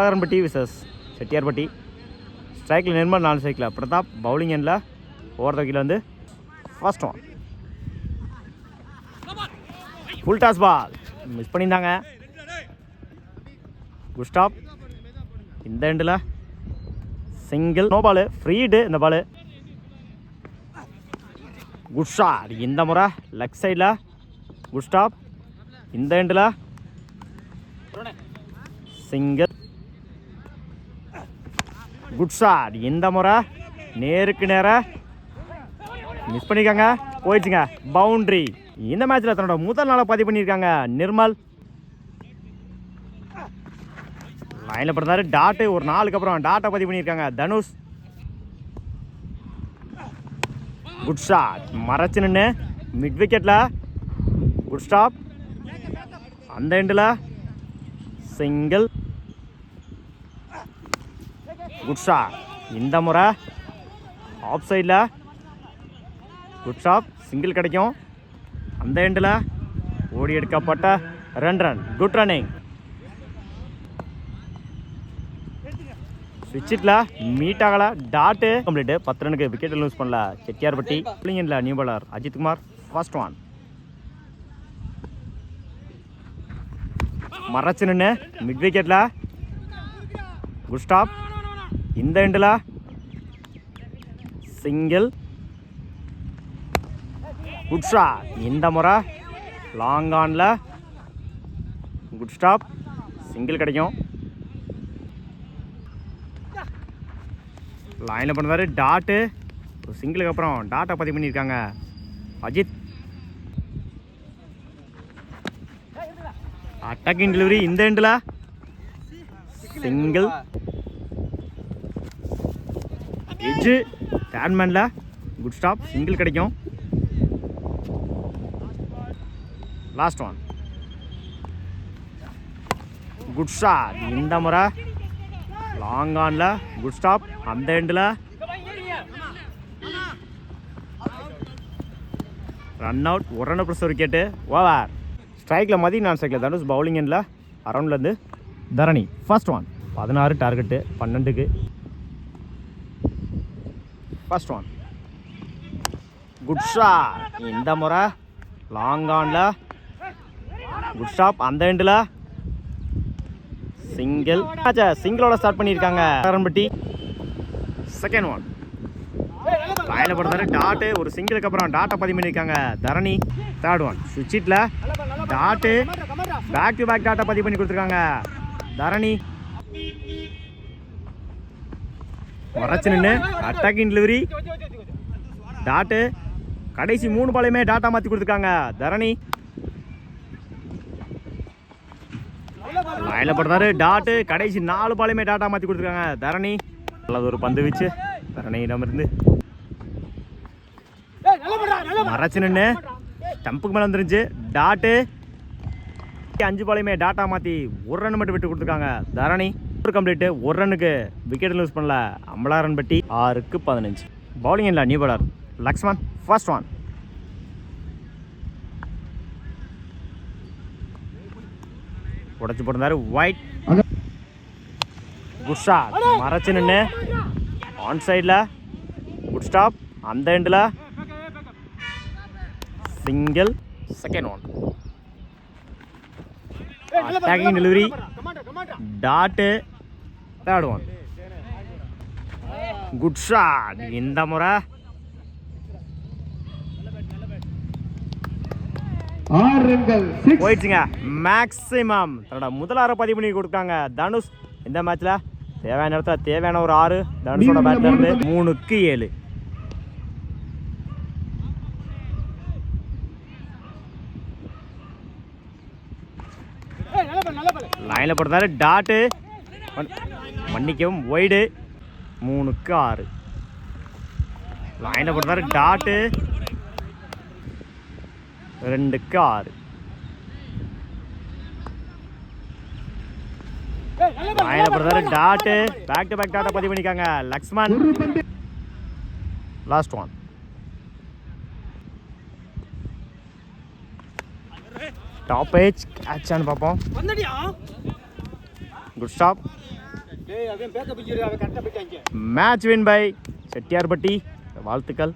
சாகரன்பட்டி versus Chettiarpatti. ஸ்ட்ரைக்கில் நிர்மல் 4 ஸ்ட்ரைக்கில் Pratap. Bowling எண்டில் ஓவர் த கீழே வந்து first one. Full toss ball miss பண்ணியிருந்தாங்க. குஸ்டாப் இந்த எண்டில் சிங்கிள். நோ பால், ஃப்ரீடு இந்த பால். குட் ஷாட் இந்த முறை லெக் சைடில். குஸ்டாப் இந்த எண்டில் சிங்கிள். குட் ஷாட் இந்த முறை நேருக்கு நேராக மிஸ் பண்ணியிருக்காங்க. போயிடுச்சுங்க பவுண்ட்ரி. இந்த மேட்ச்சில் தன்னோட முதல் நாளை பதிவு பண்ணியிருக்காங்க நிர்மல். லைனில் பிறந்தாரு டாட்டு. ஒரு நாளுக்கு அப்புறம் டாட்டை பதிவு பண்ணியிருக்காங்க தனுஷ். குட் ஷாட் மறைச்சு நின்று மிட் விக்கெட்டில். குட் ஸ்டாப் அந்த எண்டில் சிங்கிள். குட் ஷாட் இந்த முறை ஆஃப் சைடில். குட் ஸ்டாப் சிங்கிள் கிடைக்கும். அந்த எண்டில் ஓடி எடுக்கப்பட்ட 2 ரன். Good running. ஸ்விட்சில் மீட் ஆகலை. Dot complete. 10 ரனுக்கு விக்கெட் லூஸ் பண்ணல செட்டியார்பட்டி. பிள்ளைங்கல new bowler Ajithkumar. First one. மறைச்சு நின்று மிட் விக்கெட்டில். குட் ஸ்டாப் இந்த எண்டில் சிங்கிள். குட் ஷாட் இந்த முறை லாங் ஆனில். குட் ஸ்டாப் சிங்கிள் கிடைக்கும். லைனில் பண்ணுறாரு டாட்டு. ஒரு சிங்கிளுக்கு அப்புறம் டாட்டை பதிவு பண்ணியிருக்காங்க அஜித். அட்டாக்கிங் டெலிவரி இந்த எண்டில் சிங்கிள். எஜ்ஜு தேர்ட்மேனில். குட் ஸ்டாப் சிங்கிள் கிடைக்கும். Last one. குட் ஷாட் இந்த முறை லாங் ஆனில். குட் ஸ்டாப் அந்த எண்டில் run out. 1 run plus wicket. Over. ஸ்ட்ரைக்கில் மதி 4 ஸ்ட்ரைக்கில் தனுஷ். பவுலிங் எண்டில் அரௌண்ட்லேருந்து தரணி. First one. 16 டார்கெட்டு 12க்கு. First one. குட் ஷாட் இந்த முறை லாங் ஆனில். குட் ஸ்டாப் அந்த எண்டில் சிங்கிள். சிங்கிளோட ஸ்டார்ட் பண்ணியிருக்காங்க சாகரன்பட்டி. Second one. லைனில் போடுறாரு டாட்டு. ஒரு சிங்கிளுக்கு அப்புறம் டாட்டை பதிவு பண்ணியிருக்காங்க தரணி. Third one. சுவிட்சில் டாட்டு. பேக் டு பேக் டாட்டை பதிவு பண்ணி கொடுத்துருக்காங்க தரணி. மறைச்சு நின்று அட்டாக்கிங் டெலிவரி டாட்டு. கடைசி 3 பாலையுமே டாட்டா மாற்றி கொடுத்துருக்காங்க தரணி. லைனில் போடுறாரு டாட்டு. கடைசி 4 பாலையுமே டாட்டா மாற்றி கொடுத்துருக்காங்க தரணி. நல்லது ஒரு பந்து வீச்சு தரணியிடமிருந்து. மறைச்சு நின்று ஸ்டம்புக்கு மேலே வந்துருந்துச்சு டாட்டு. 5 பாலையுமே டாட்டா மாற்றி 1 ரன் மட்டும் விட்டு கொடுத்துருக்காங்க தரணி. ஒரு கம்ப்ளீட்டு. 1 ரன்னுக்கு விக்கெட் லூஸ் பண்ணல அம்பலாரன்பட்டி. 6க்கு 15. பவுலிங் இல்லை new bowler Lakshman. First one. உடச்சு போட்டிருந்தாரு ஒயிட். குட் ஷாட் மறைச்சு நின்று ஆன் சைடில். குட் ஸ்டாப் அந்த எண்டில் single. Second one. Attacking delivery dot. Third one. Good shot இந்த முறை போயிடுச்சுங்க. மேக்ஸிமம் தன்னோட முதல் 6 பதிவு பண்ணி கொடுத்தாங்க தனுஷ். இந்த மேட்ச்சில் தேவையான இடத்துல தேவையான ஒரு 6 தனுஷோட பேட்ல இருந்து. 3க்கு 7. லைனில் போடுறாரு டாட்டு. மன்னிக்கவும் ஒய்டு. 3க்கு 6. லைனில் போடுறாரு டாட்டு. 2க்கு 6. லைனில் போடுறாரு டாட்டு. பேக் டு பேக் டாட்டா பதிவு பண்ணிக்காங்க Lakshman. Last one. Top edge கேட்சான்னு பார்ப்போம். Good stop match win by Chettiyarpatti. வாழ்த்துக்கள்.